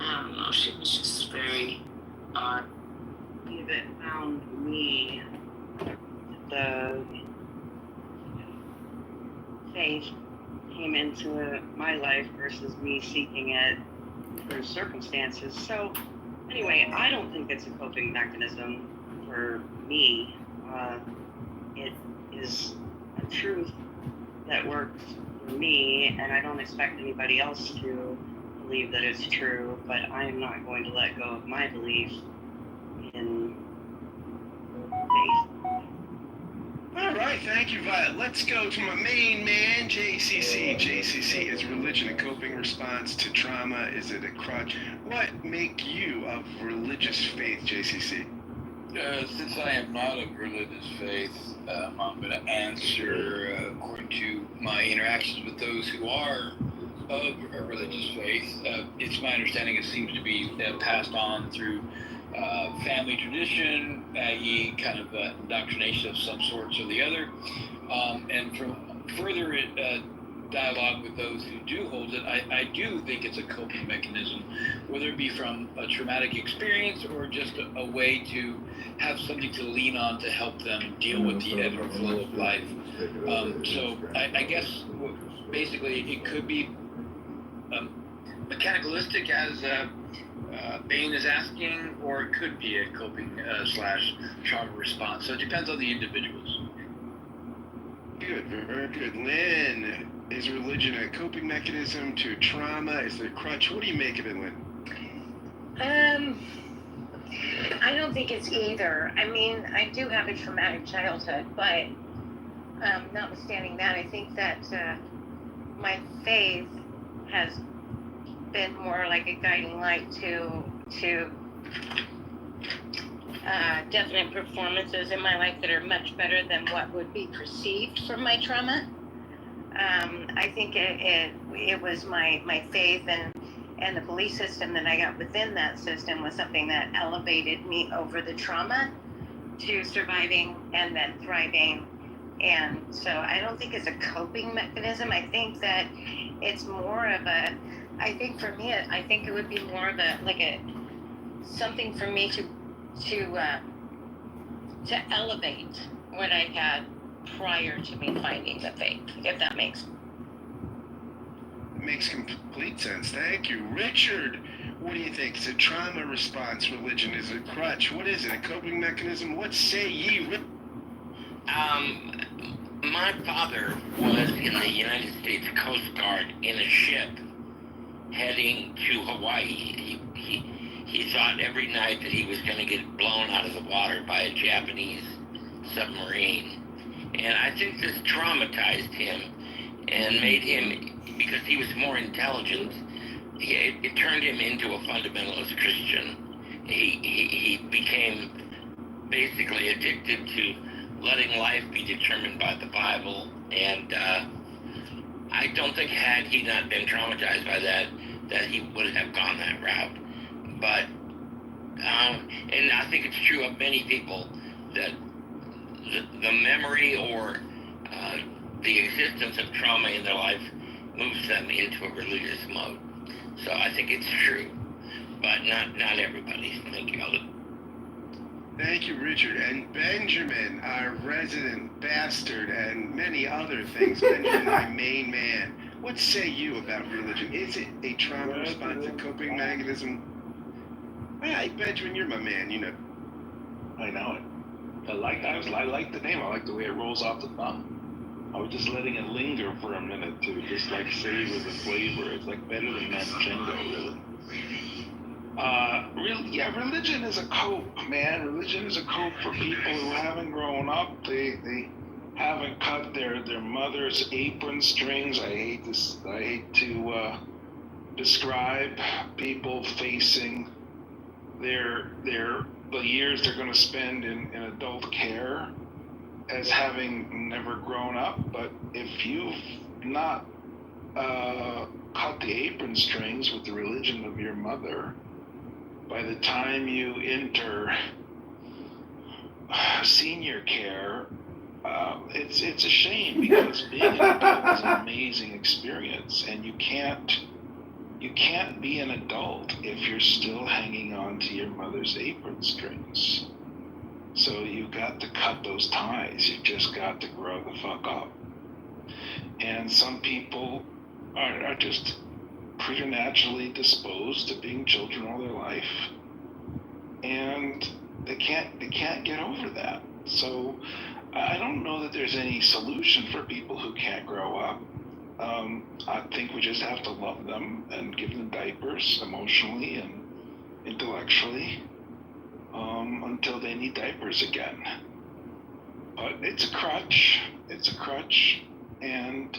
I don't know, she was just very odd. That found me, the faith came into my life versus me seeking it through circumstances. So anyway, I don't think it's a coping mechanism for me. It is a truth that works for me, and I don't expect anybody else to believe that it's true, but I am not going to let go of my belief in faith. All right, thank you, Violet. Let's go to my main man, JCC. JCC, is religion a coping response to trauma? Is it a crutch? What make you of religious faith, JCC? Since I am not of religious faith, I'm going to answer according to my interactions with those who are of a religious faith. It's my understanding it seems to be passed on through family tradition, i.e. kind of indoctrination of some sorts or the other. And from further dialogue with those who do hold it, I do think it's a coping mechanism, whether it be from a traumatic experience or just a way to have something to lean on to help them deal with the ebb and flow of life. So I guess basically it could be mechanicalistic as Bain is asking, or it could be a coping / trauma response. So it depends on the individuals. Good, very good. Lynn, is religion a coping mechanism to trauma? Is it a crutch? What do you make of it, Lynn? I don't think it's either. I mean, I do have a traumatic childhood, but notwithstanding that, I think that my faith has been more like a guiding light to definite performances in my life that are much better than what would be perceived from my trauma. I think it was my faith and the belief system that I got within that system was something that elevated me over the trauma to surviving and then thriving. And so I don't think it's a coping mechanism. I think that it's more of I think for me, I think it would be more of something for me to elevate what I had prior to me finding the faith, if that makes complete sense. Thank you. Richard, what do you think? Is it trauma response religion? Is it crutch? What is it? A coping mechanism? What say ye? My father was in the United States Coast Guard in a ship heading to Hawaii. He thought every night that he was going to get blown out of the water by a Japanese submarine. And I think this traumatized him and made him, because he was more intelligent, it turned him into a fundamentalist Christian. He became basically addicted to letting life be determined by the Bible. And I don't think had he not been traumatized by that he would have gone that route. But, and I think it's true of many people that the memory or the existence of trauma in their life moves them into a religious mode. So I think it's true, but not everybody. Thank you, Alden. Thank you, Richard. And Benjamin, our resident bastard, and many other things, Benjamin, my main man. What say you about religion? Is it a trauma response, a coping mechanism? Hey, Benjamin, you're my man, you know. I know it. I like the name. I like the way it rolls off the tongue. I was just letting it linger for a minute to just like savor the flavor. It's like better than Manchego, really. Religion is a cope, man. Religion is a cope for people who haven't grown up. They haven't cut their mother's apron strings. I hate to describe people facing the years they're going to spend in adult care as having never grown up. But if you've not cut the apron strings with the religion of your mother, by the time you enter senior care, it's a shame, because being an adult is an amazing experience, and you can't you can't be an adult if you're still hanging on to your mother's apron strings. So you got to cut those ties. You just got to grow the fuck up. And some people are just preternaturally disposed to being children all their life, and they can't get over that. So I don't know that there's any solution for people who can't grow up. I think we just have to love them and give them diapers emotionally and intellectually until they need diapers again. But it's a crutch. And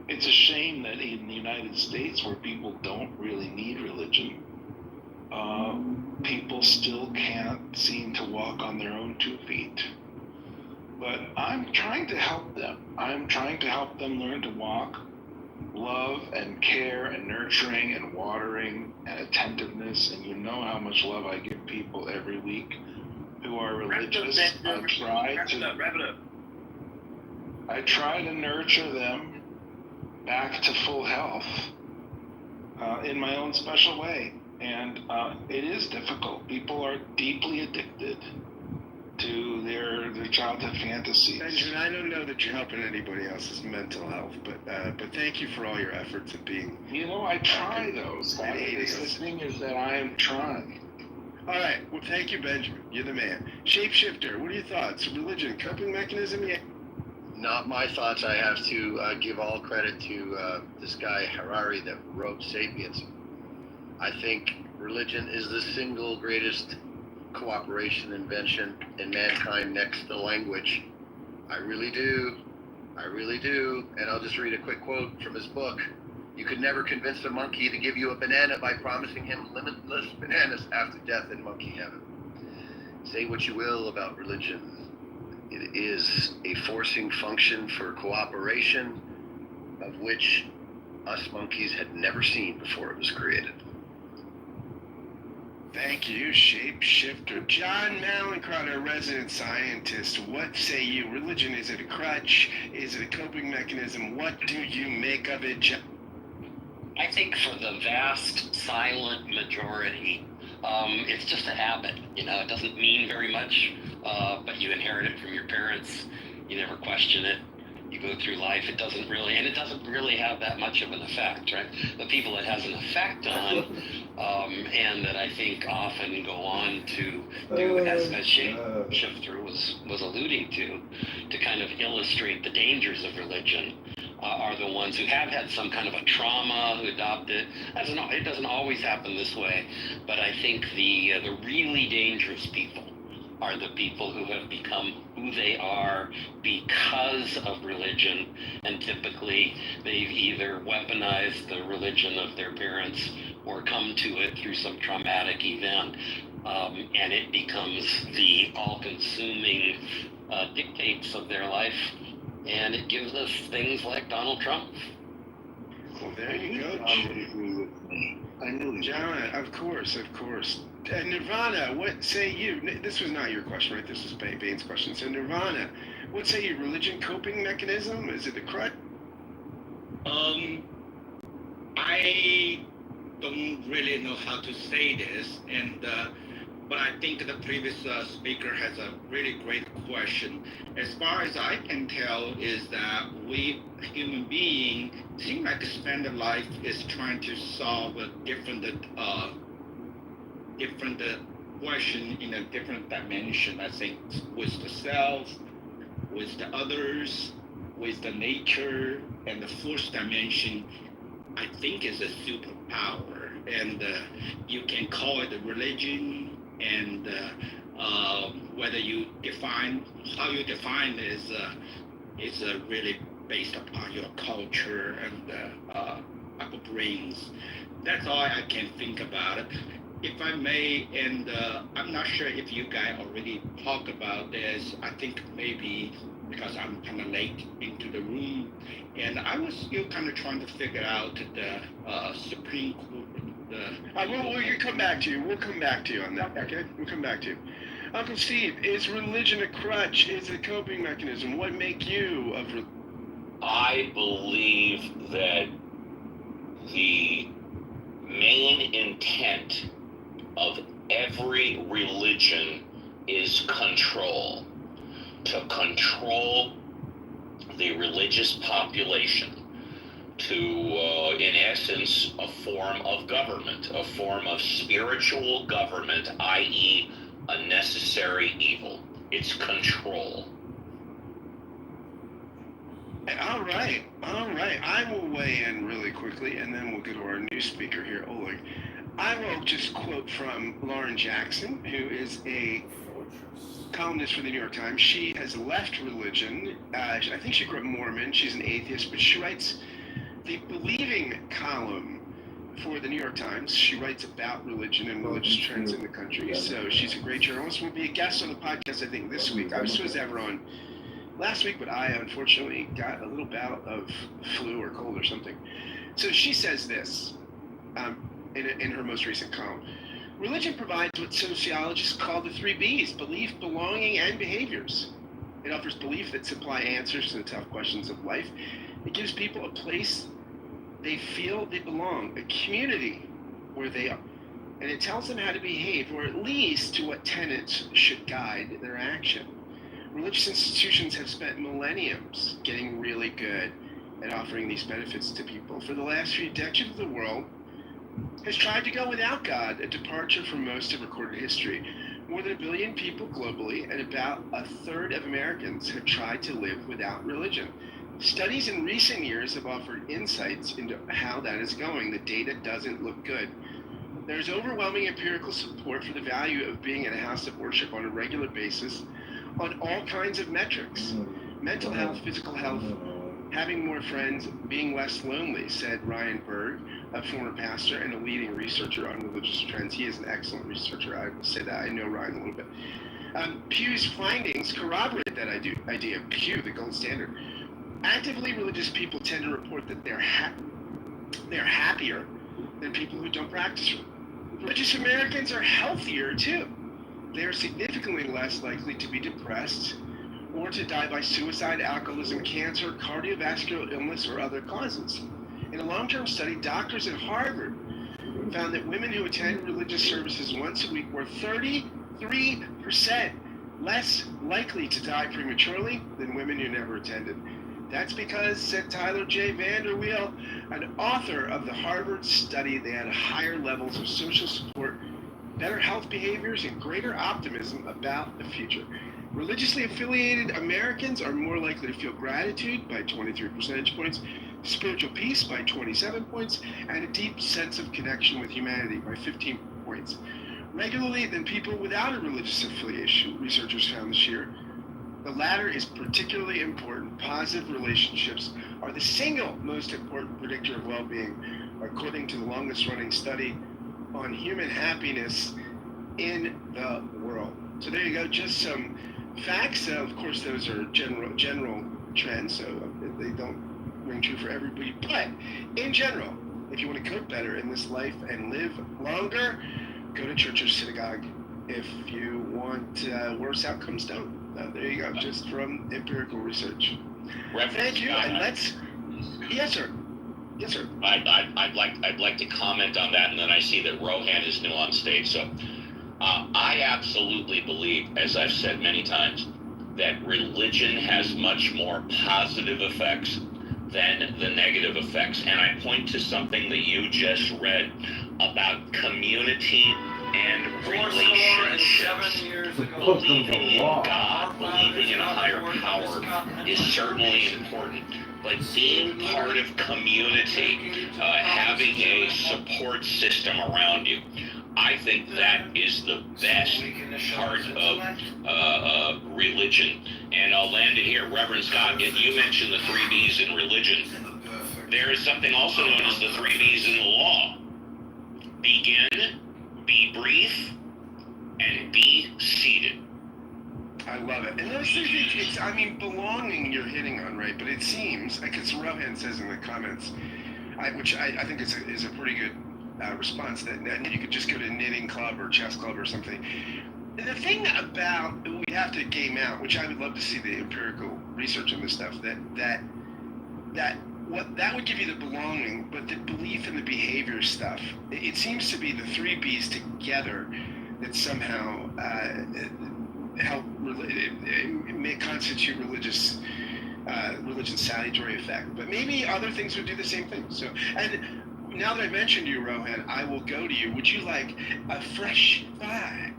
it's a shame that in the United States, where people don't really need religion, people still can't seem to walk on their own 2 feet. But I'm trying to help them. I'm trying to help them learn to walk, love and care and nurturing and watering and attentiveness. And you know how much love I give people every week who are religious. I try to nurture them back to full health in my own special way. And it is difficult. People are deeply addicted to their childhood fantasies. Benjamin, I don't know that you're helping anybody else's mental health, but thank you for all your efforts of being. You know, I try those. The thing is that I am trying. All right. Well, thank you, Benjamin. You're the man. Shapeshifter, what are your thoughts? Religion, coping mechanism? Yeah. Not my thoughts. I have to give all credit to this guy Harari that wrote *Sapiens*. I think religion is the single greatest cooperation invention in mankind next to language. I really do. And I'll just read a quick quote from his book. You could never convince a monkey to give you a banana by promising him limitless bananas after death in monkey heaven. Say what you will about religion. It is a forcing function for cooperation of which us monkeys had never seen before it was created. Thank you, Shapeshifter. John Malincrot, our resident scientist, what say you? Religion, is it a crutch? Is it a coping mechanism? What do you make of it, John? I think for the vast, silent majority, it's just a habit. You know, it doesn't mean very much, but you inherit it from your parents. You never question it. You go through life, it doesn't really have that much of an effect, right? The people it has an effect on, and that I think often go on to do, as Shapeshifter was alluding to kind of illustrate the dangers of religion, are the ones who have had some kind of a trauma, who adopt it. It doesn't always happen this way, but I think the really dangerous people are the people who have become who they are because of religion, and typically they've either weaponized the religion of their parents or come to it through some traumatic event, and it becomes the all-consuming dictates of their life, and it gives us things like Donald Trump. Well, there you go, Agree with me. I knew he John. Of course. Nirvana, what say you? This was not your question, right? This was Bane's question. So Nirvana, what say you? Religion coping mechanism? Is it a crutch? I don't really know how to say this, but I think the previous speaker has a really great question. As far as I can tell, is that we human beings seem like to spend a life is trying to solve a different question in a different dimension. I think with the self, with the others, with the nature, and the fourth dimension, I think is a superpower. And you can call it a religion, and whether you define how you define it is really based upon your culture and upbringings. That's all I can think about it. If I may, and I'm not sure if you guys already talked about this. I think maybe because I'm kind of late into the room, and I was still kind of trying to figure out the Supreme Court. We'll come back to you. We'll come back to you on that. Okay, we'll come back to you. Uncle Steve, is religion a crutch? Is it a coping mechanism? What make you of? I believe that the main intent of every religion is control. To control the religious population, to, in essence, a form of government, a form of spiritual government, i.e., a necessary evil. It's control. All right. I will weigh in really quickly, and then we'll go to our new speaker here, Oleg. I will just quote from Lauren Jackson, who is a columnist for the New York Times. She has left religion. I think she grew up Mormon. She's an atheist, but she writes the Believing column for the New York Times. She writes about religion and religious trends in the country. So she's a great journalist. Will be a guest on the podcast, I think, this week. I was supposed to have her on last week, but I unfortunately got a little bout of flu or cold or something. So she says this in her most recent column. Religion provides what sociologists call the 3 Bs: belief, belonging, and behaviors. It offers belief that supply answers to the tough questions of life. It gives people a place they feel they belong, a community where they are. And it tells them how to behave, or at least to what tenets should guide their action. Religious institutions have spent millenniums getting really good at offering these benefits to people. For the last few decades, the world has tried to go without God, a departure from most of recorded history. More than 1 billion people globally, and about a third of Americans have tried to live without religion. Studies in recent years have offered insights into how that is going. The data doesn't look good. There's overwhelming empirical support for the value of being in a house of worship on a regular basis on all kinds of metrics: mental health, physical health, having more friends, being less lonely, said Ryan Berg, a former pastor and a leading researcher on religious trends. He is an excellent researcher. I will say that. I know Ryan a little bit. Pew's findings corroborate that idea. Pew, the gold standard. Actively religious people tend to report that they're happier than people who don't practice. Religious Americans are healthier too. They are significantly less likely to be depressed or to die by suicide, alcoholism, cancer, cardiovascular illness, or other causes. In a long-term study, doctors at Harvard found that women who attend religious services once a week were 33% less likely to die prematurely than women who never attended. That's because, said Tyler J. Vanderweel, an author of the Harvard study, they had higher levels of social support, better health behaviors, and greater optimism about the future. Religiously affiliated Americans are more likely to feel gratitude by 23 percentage points, spiritual peace by 27 points, and a deep sense of connection with humanity by 15 points. Regularly than people without a religious affiliation, researchers found this year. The latter is particularly important. Positive relationships are the single most important predictor of well-being, according to the longest-running study on human happiness in the world. So there you go, just some facts. Of course, those are general trends, so they don't ring true for everybody. But in general, if you want to cope better in this life and live longer, go to church or synagogue. If you want worse outcomes, don't. There you go, just from empirical research. Thank you, and let's. Yes, sir. Yes, sir. I'd like to comment on that, and then I see that Rohan is new on stage. So I absolutely believe, as I've said many times, that religion has much more positive effects than the negative effects. And I point to something that you just read about community and relationships. Believing in God, believing in a higher power is certainly important. But being part of community, having a support system around you, I think that is the best part of religion. And I'll land it here. Reverend Scott, you mentioned the 3 Bs in religion. There is something also known as the 3 Bs in the law. Begin, be brief, and be seated. I love it. And those things, it's belonging you're hitting on, right? But it seems, like as Rohan says in the comments, which I think is a pretty good response, that you could just go to knitting club or chess club or something. The thing about, we have to game out, which I would love to see the empirical research on this stuff, that what that would give you the belonging, but the belief and the behavior stuff, it seems to be the three B's together that somehow help may constitute religion's salutary effect. But maybe other things would do the same thing. So, and now that I mentioned you, Rohan, I will go to you. Would you like a fresh five?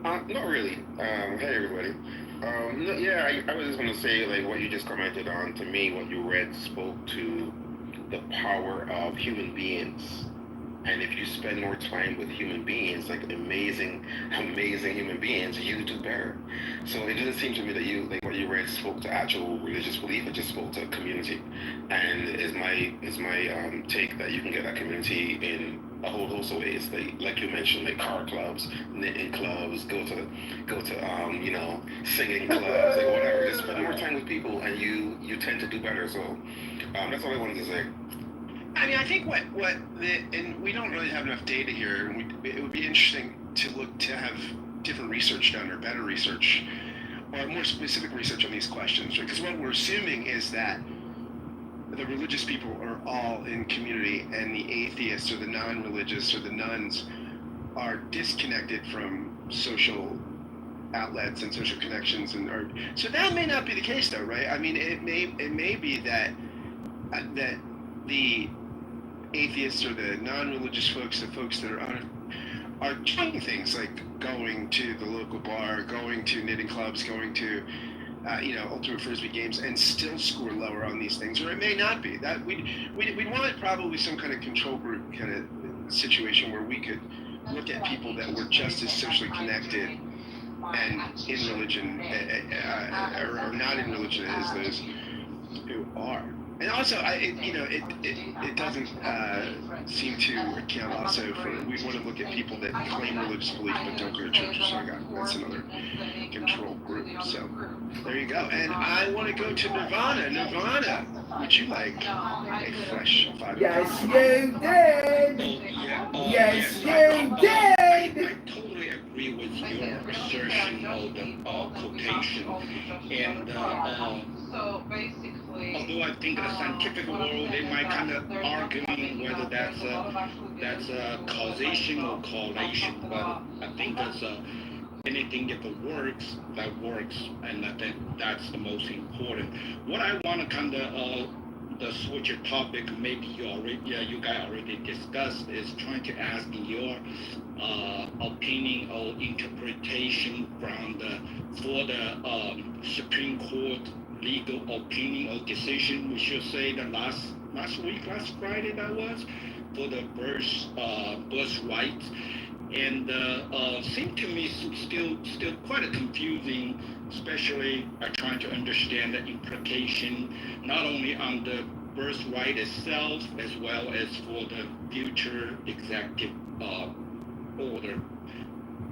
Not really. Hey everybody. No, yeah, I was just gonna say, like, what you just commented on, to me, what you read spoke to the power of human beings. And if you spend more time with human beings, like amazing human beings, you do better. So it doesn't seem to me that like what you read spoke to actual religious belief, it just spoke to community. And is my take that you can get that community in a whole host of ways, like you mentioned, like car clubs, knitting clubs, go to singing clubs, like whatever. Just spend more time with people, and you tend to do better. So that's all I wanted to say. I mean, I think and we don't really have enough data here, and it would be interesting to have different research done, or better research, or more specific research on these questions, right? Because what we're assuming is that the religious people are all in community, and the atheists or the non-religious or the nuns are disconnected from social outlets and social connections, so that may not be the case, though, right? I mean, it may be that the atheists or the non-religious folks, the folks that are doing things like going to the local bar, going to knitting clubs, going to ultimate frisbee games, and still score lower on these things. Or it may not be that we'd want probably some kind of control group kind of situation where we could look at people that were just as socially connected and in religion or not in religion as those who are. And also, it doesn't seem to account also for, we want to look at people that claim religious belief but don't go to church. So that's another control group. So there you go. And I want to go to Nirvana. Nirvana, would you like a fresh five? Yes, you did. Yes, you did. I totally agree with your assertion of the quotation, and so basically, although I think in the scientific world they might kind of arguing whether that's a causation or correlation, but I think that's anything if it works, that works, and I think that's the most important. What I want to kind of the switch your topic, maybe you guys already discussed, is trying to ask your opinion or interpretation for the Supreme Court legal opinion or decision, we should say, the last Friday that was, for the birthright, and seemed to me still quite confusing, especially trying to understand the implication not only on the birthright itself as well as for the future executive order,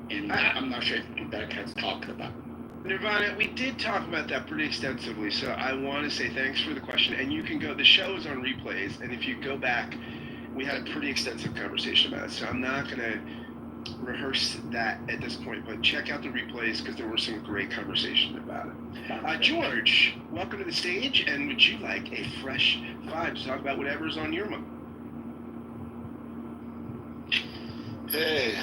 and I'm not sure if that has talked about. Nirvana, we did talk about that pretty extensively, so I want to say thanks for the question. And you can go, the show is on replays, and if you go back, we had a pretty extensive conversation about it. So I'm not going to rehearse that at this point, but check out the replays because there were some great conversation about it. George, welcome to the stage, and would you like a fresh five to talk about whatever's on your mind? Hey,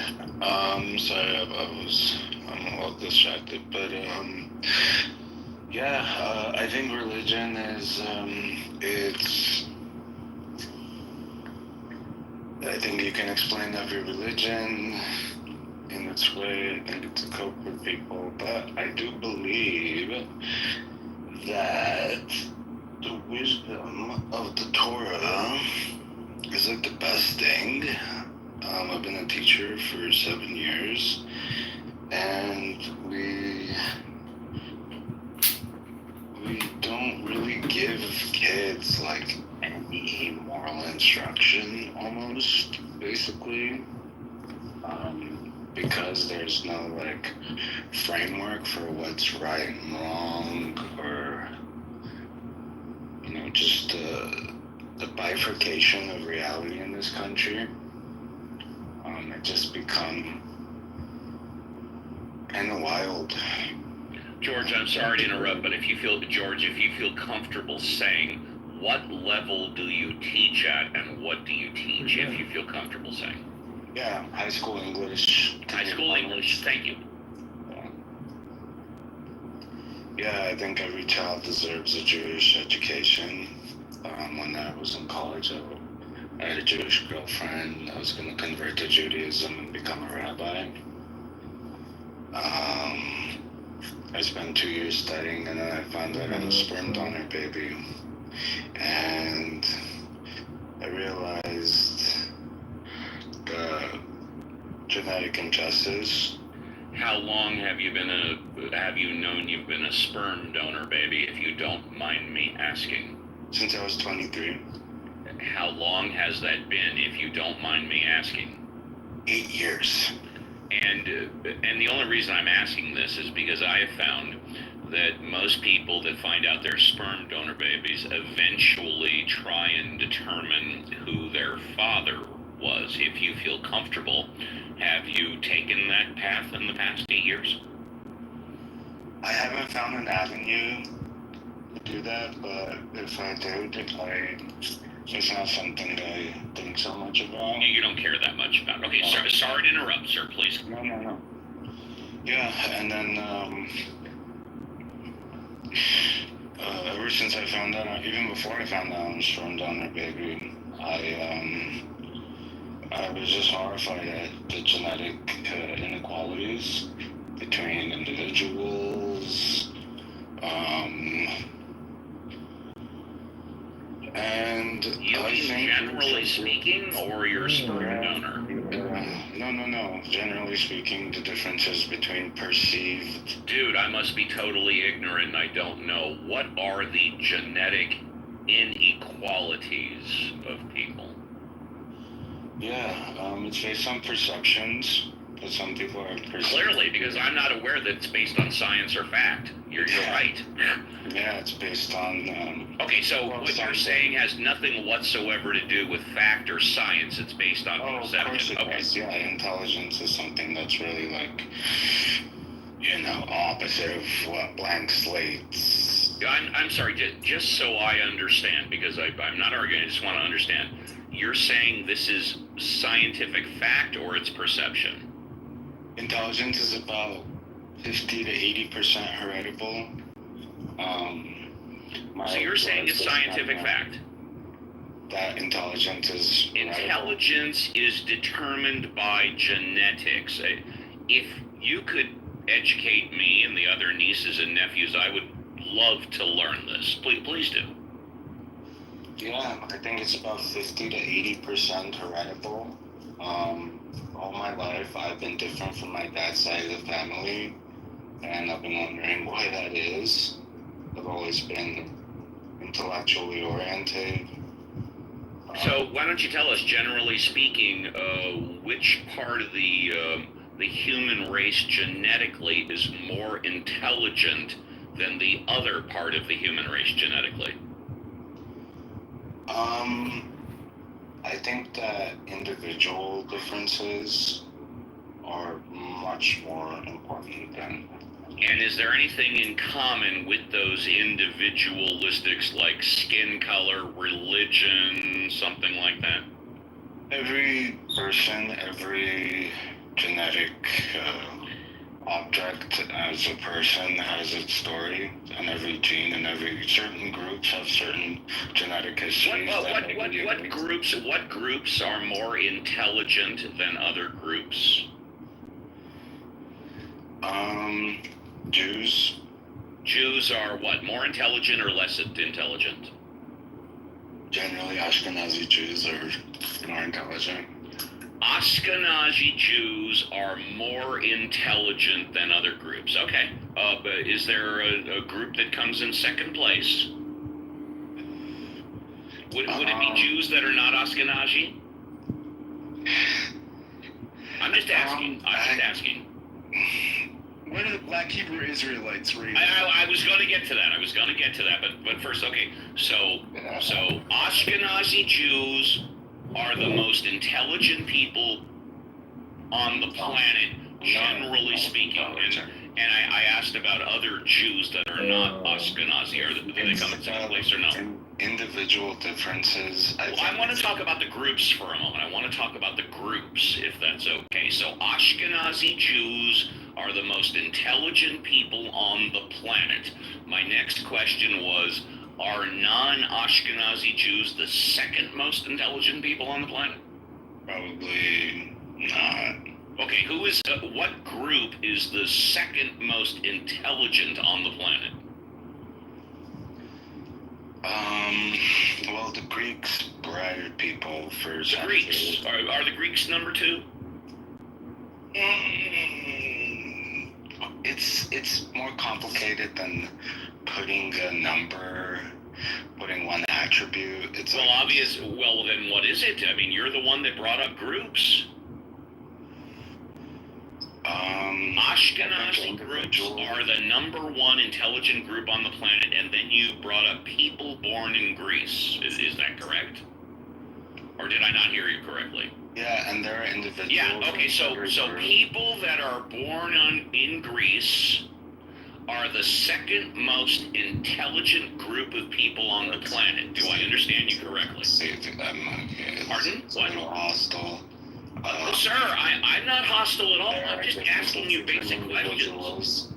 sorry, I'm a little distracted, but I think religion is I think you can explain every religion in its way. I think it's a cope with people, but I do believe that the wisdom of the Torah is like the best thing. I've been a teacher for 7 years, and we don't really give kids like any moral instruction, almost, basically, because there's no like framework for what's right and wrong, or just the bifurcation of reality in this country. It just become kind of wild. George, I'm sorry to interrupt, but if you feel comfortable saying what level do you teach at, and what do you teach, if you feel comfortable saying? Yeah, high school English. High school English, thank you. Yeah, I think every child deserves a Jewish education. When I was in college, I had a Jewish girlfriend. I was going to convert to Judaism and become a rabbi. I spent 2 years studying, and then I found out I had a sperm donor baby. And I realized the genetic injustice. How long have you known you've been a sperm donor baby, if you don't mind me asking? Since I was 23. How long has that been, if you don't mind me asking? 8 years. And the only reason I'm asking this is because I have found that most people that find out they're sperm donor babies eventually try and determine who their father was. If you feel comfortable, have you taken that path in the past 8 years? I haven't found an avenue to do that, but if I did, it's not something I think so much about. You don't care that much about. Okay, sorry to interrupt, sir. Please. No. Yeah, and then ever since I found out, even before I found out I was sperm donor baby, I was just horrified at the genetic inequalities between individuals. And you mean generally speaking, or your sperm donor? No. Generally speaking, the differences between perceived. Dude, I must be totally ignorant. I don't know. What are the genetic inequalities of people? Yeah, it's based on perceptions. But some people are clearly, because I'm not aware that it's based on science or fact. You're right. Yeah, it's based on. Okay, so what you're saying has nothing whatsoever to do with fact or science. It's based on perception. Of course it does. Yeah, intelligence is something that's really opposite of what blank slates. I'm sorry, just so I understand, because I'm not arguing. I just want to understand. You're saying this is scientific fact or it's perception? Intelligence is about 50 to 80% heritable. So you're saying it's scientific fact? That intelligence is Intelligence is determined by genetics. If you could educate me and the other nieces and nephews, I would love to learn this. Please do. Yeah, I think it's about 50 to 80% heritable. All my life, I've been different from my dad's side of the family, and I've been wondering why that is. I've always been intellectually oriented. So why don't you tell us, generally speaking, which part of the human race genetically is more intelligent than the other part of the human race genetically? I think that individual differences are much more important than. And is there anything in common with those individualistics, like skin color, religion, something like that? Every person, every genetic object as a person has its story, and every gene and every certain groups have certain genetic histories. What groups are more intelligent than other groups? Jews. Jews are what, more intelligent or less intelligent? Generally, Ashkenazi Jews are more intelligent. Ashkenazi Jews are more intelligent than other groups. Okay. But is there a group that comes in second place? Would it be Jews that are not Ashkenazi? I'm just asking. Where do the Black Hebrew Israelites read? I was going to get to that. But first, okay. So Ashkenazi Jews are the most intelligent people on the planet, generally speaking. And I asked about other Jews that are not Ashkenazi. Do they come in second place or no? individual differences. Well, I want to talk about the groups for a moment. I want to talk about the groups, if that's okay. So Ashkenazi Jews are the most intelligent people on the planet. My next question was, are non-Ashkenazi Jews the second most intelligent people on the planet? Probably not. Okay, what group is the second most intelligent on the planet? Well, the Greeks bred people for The Greeks. Are the Greeks number two? It's more complicated than putting a number, putting one attribute. It's Well, well, then what is it? I mean, you're the one that brought up groups. Ashkenazi groups are the number one intelligent group on the planet, and then you brought up people born in Greece. Is that correct? Or did I not hear you correctly? Yeah, and there are individuals. Yeah, okay, so people that are born in Greece are the second most intelligent group of people on the planet. Do I understand you correctly? Pardon? It's a little hostile. Sir, I'm not hostile at all. I'm just asking you basic questions.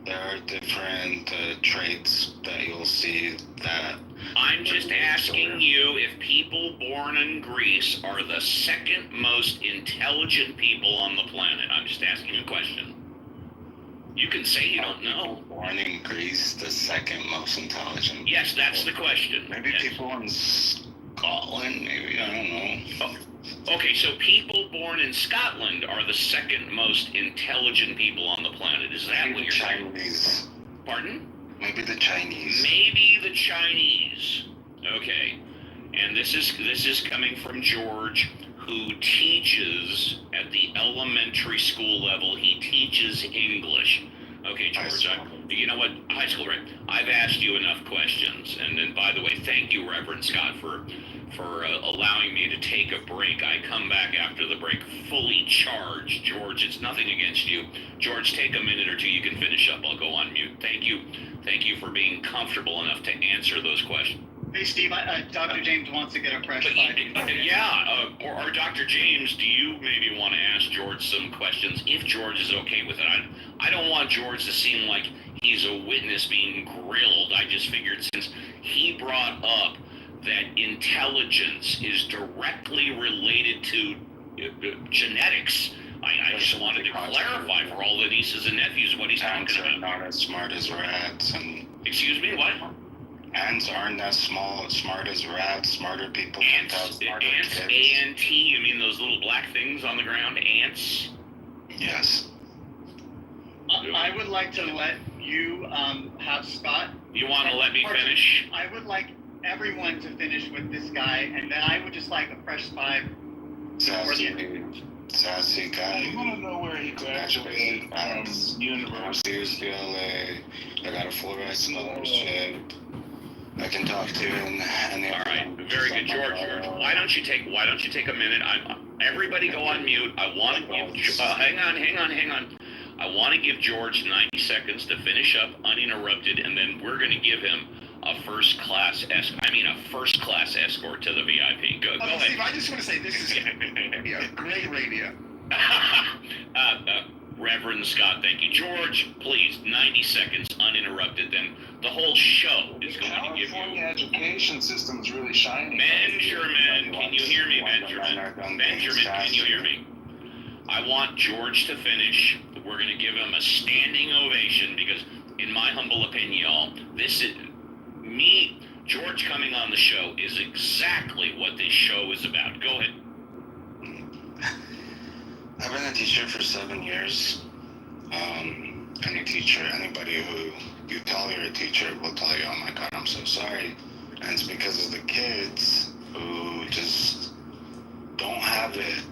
There are different traits that you'll see that... I'm just asking you if people born in Greece are the second most intelligent people on the planet. I'm just asking a question. You can say you don't know. Born in Greece, the second most intelligent. Yes, that's the question. Maybe yes. People in Scotland, maybe, I don't know. Oh, okay, so people born in Scotland are the second most intelligent people on the planet. Is that what you're saying? Chinese. Pardon? Maybe the Chinese. Maybe the Chinese. Okay. And this is coming from George, who teaches at the elementary school level. He teaches English. Okay, George, you know what? High school, right? I've asked you enough questions. And by the way, thank you, Reverend Scott, for allowing me to take a break. I come back after the break fully charged. George, it's nothing against you. George, take a minute or two. You can finish up. I'll go on mute. Thank you. Thank you for being comfortable enough to answer those questions. Hey, Steve, Dr. James wants to get a fresh or Dr. James, do you maybe want to ask George some questions, if George is okay with it? I don't want George to seem like he's a witness being grilled. I just figured since he brought up that intelligence is directly related to genetics, I just wanted to clarify for all the nieces and nephews what he's talking about. Not as smart as rats. Excuse me, what? Ants aren't as smart as rats. Smarter people ants, A-N-T, you mean those little black things on the ground? Ants? Yes. I would like to let you have Scott. You want to let me finish? I would like everyone to finish with this guy, and then I would just like a fresh 5. Sassy guy. I want to know where he graduated from university. UCLA. I got a full ride scholarship. I can talk to him. All right, very good, George. Why don't you take a minute? Everybody go on mute. I want to give. Hang on. I want to give George 90 seconds to finish up uninterrupted, and then we're going to give him a first class escort to the VIP. Go ahead. Steve, I just want to say this is great radio. Reverend Scott, thank you. George, please, 90 seconds uninterrupted, then the whole show is going to give you... California education system is really shining. Benjamin, can you hear me, Benjamin? Benjamin, can you hear me? I want George to finish. We're going to give him a standing ovation because, in my humble opinion, y'all, this is... George coming on the show is exactly what this show is about. Go ahead. I've been a teacher for 7 years. Any teacher, anybody who you tell you're a teacher will tell you, oh my God, I'm so sorry. And it's because of the kids who just don't have it.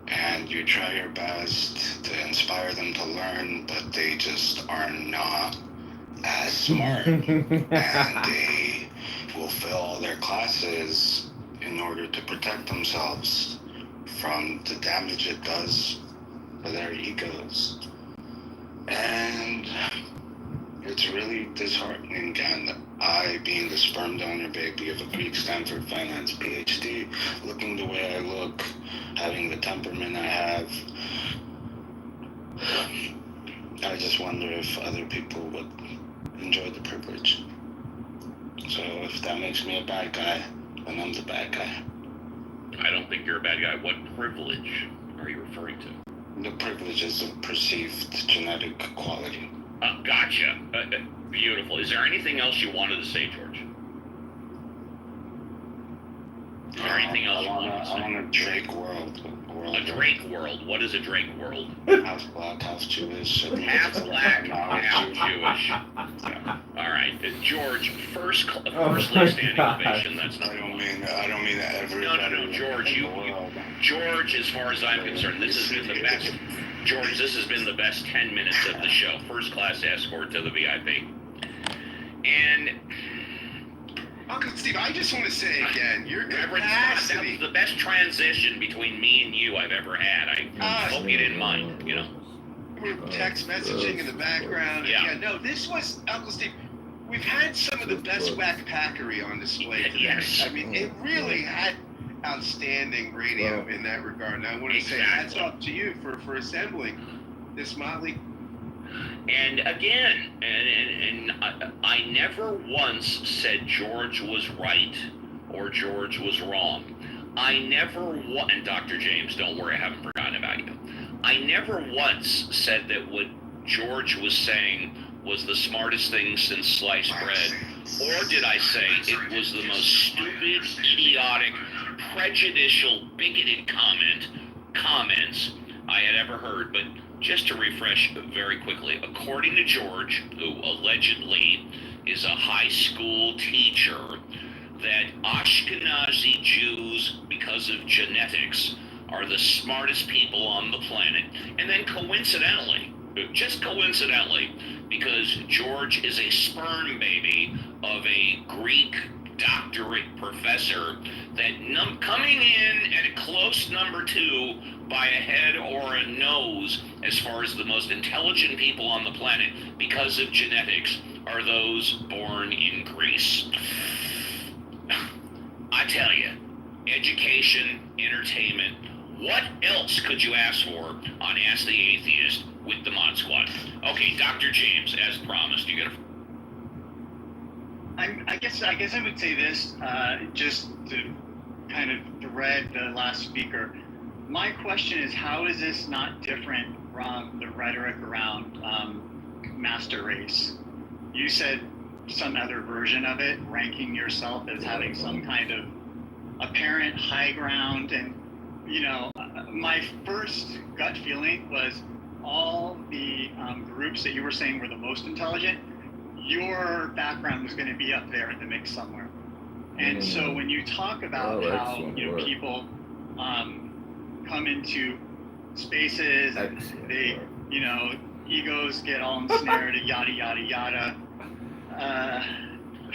And you try your best to inspire them to learn, but they just are not as smart. And they will fail their classes in order to protect themselves from the damage it does for their egos. And it's really disheartening, and I, being the sperm donor baby of a Greek Stanford finance PhD, looking the way I look, having the temperament I have, I just wonder if other people would enjoy the privilege. So if that makes me a bad guy, then I'm the bad guy. I don't think you're a bad guy. What privilege are you referring to? The privileges of perceived genetic quality. Gotcha. Beautiful. Is there anything else you wanted to say, George? Is there anything else you wanted to say? I want a Drake world. A Drake world? What is a Drake world? Half black, half Jewish. Half black, half Jewish. Yeah. All right. George, firstly standing ovation. That's not. I don't mean that everybody. No, George. George, as far as I'm concerned, this has been the best. George, this has been the best 10 minutes of the show. First class escort to the VIP. And Uncle Steve, I just want to say again, your that capacity. was the best transition between me and you I've ever had. I hope you didn't mind, you know. We're text messaging in the background. Yeah. No, this was, Uncle Steve, we've had some of the best whack packery on display today. Yes. I mean, it really had outstanding radio in that regard. And I want to say hats off to you for assembling this motley. And again, and I never once said George was right or George was wrong. I never and Dr. James, don't worry, I haven't forgotten about you. I never once said that what George was saying was the smartest thing since sliced bread. Or did I say it was the most stupid, idiotic, prejudicial, bigoted comments I had ever heard. But just to refresh very quickly, according to George, who allegedly is a high school teacher, that Ashkenazi Jews, because of genetics, are the smartest people on the planet. And then coincidentally, just coincidentally, because George is a sperm baby of a Greek doctorate professor, that coming in at a close number 2 by a head or a nose as far as the most intelligent people on the planet because of genetics are those born in Greece. I tell you, education, entertainment, what else could you ask for on Ask the Atheist with the Mod Squad? Okay, Dr. James, as promised, you get a... I guess I would say this, just to kind of thread the last speaker. My question is, how is this not different from the rhetoric around master race? You said some other version of it, ranking yourself as having some kind of apparent high ground. And, you know, my first gut feeling was all the groups that you were saying were the most intelligent, your background was going to be up there in the mix somewhere. And so when you talk about how, you know, people come into spaces and they, you know, egos get all ensnared and yada, yada, yada.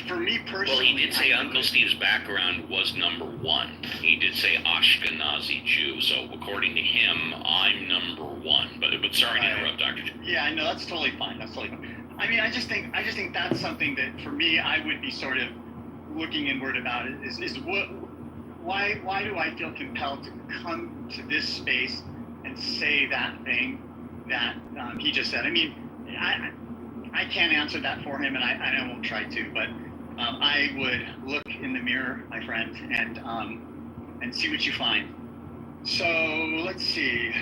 For me personally... Well, he did say Uncle Steve's background was number 1. He did say Ashkenazi Jew, so according to him, I'm number 1. But sorry to interrupt, Dr. J. Yeah, no, that's totally fine. That's totally fine. I mean, I just think that's something that, for me, I would be sort of looking inward about it, is why do I feel compelled to come to this space and say that thing that he just said? I mean, I can't answer that for him, and I won't try to, but I would look in the mirror, my friend, and see what you find. So let's see.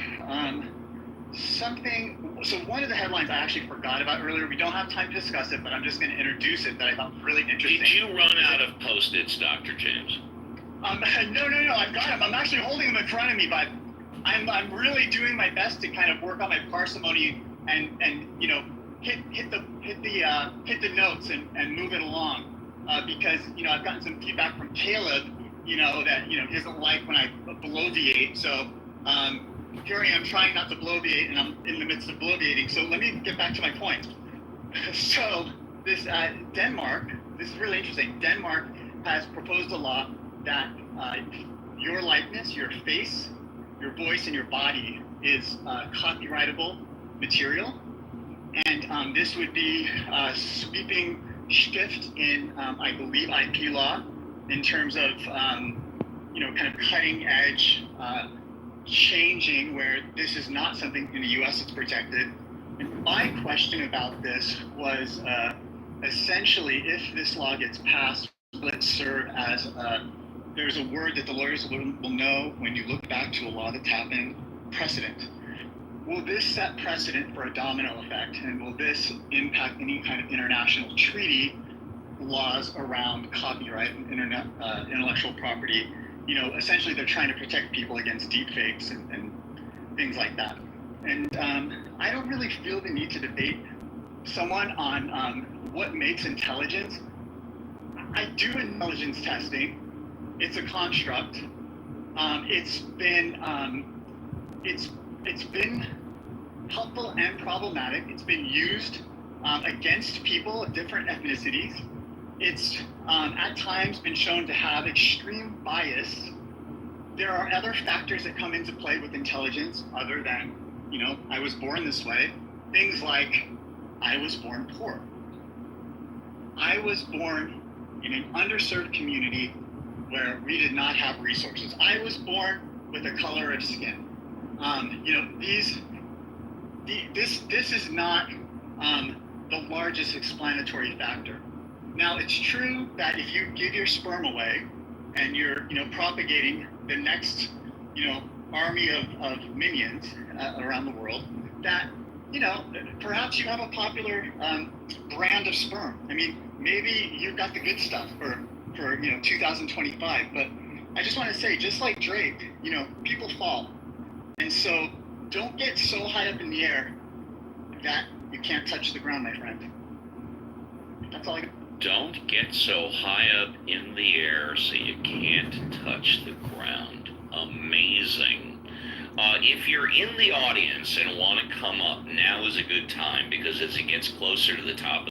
So one of the headlines I actually forgot about earlier, we don't have time to discuss it, but I'm just going to introduce it, that I thought really interesting. Did you run out of Post-its, Dr. James? No, I've got them. I'm actually holding them in front of me, but I'm really doing my best to kind of work on my parsimony and you know, hit the notes and move it along, because, you know, I've gotten some feedback from Caleb, you know, that, you know, he doesn't like when I bloviate, so here I am trying not to bloviate, and I'm in the midst of bloviating. So let me get back to my point. So this Denmark, this is really interesting. Denmark has proposed a law that your likeness, your face, your voice, and your body is copyrightable material. And this would be sweeping shift in, I believe, IP law in terms of, kind of cutting edge changing where this is not something in the U.S. that's protected. And my question about this was essentially, if this law gets passed, will it serve as there's a word that the lawyers will know when you look back to a law that's happened, precedent. Will this set precedent for a domino effect, and will this impact any kind of international treaty laws around copyright and intellectual property? Essentially they're trying to protect people against deep fakes and things like that. And I don't really feel the need to debate someone on what makes intelligence. I do intelligence testing. It's a construct. It's been helpful and problematic. It's been used against people of different ethnicities. It's at times been shown to have extreme bias. There are other factors that come into play with intelligence other than, I was born this way. Things like, I was born poor. I was born in an underserved community where we did not have resources. I was born with a color of skin. This is not the largest explanatory factor. Now, it's true that if you give your sperm away and you're, propagating the next, army of minions around the world, that, perhaps you have a popular brand of sperm. I mean, maybe you've got the good stuff for 2025. But I just want to say, just like Drake, people fall. And so don't get so high up in the air that you can't touch the ground, my friend. That's all I got. Don't get so high up in the air so you can't touch the ground. Amazing. If you're in the audience and want to come up, now is a good time, because as it gets closer to the top of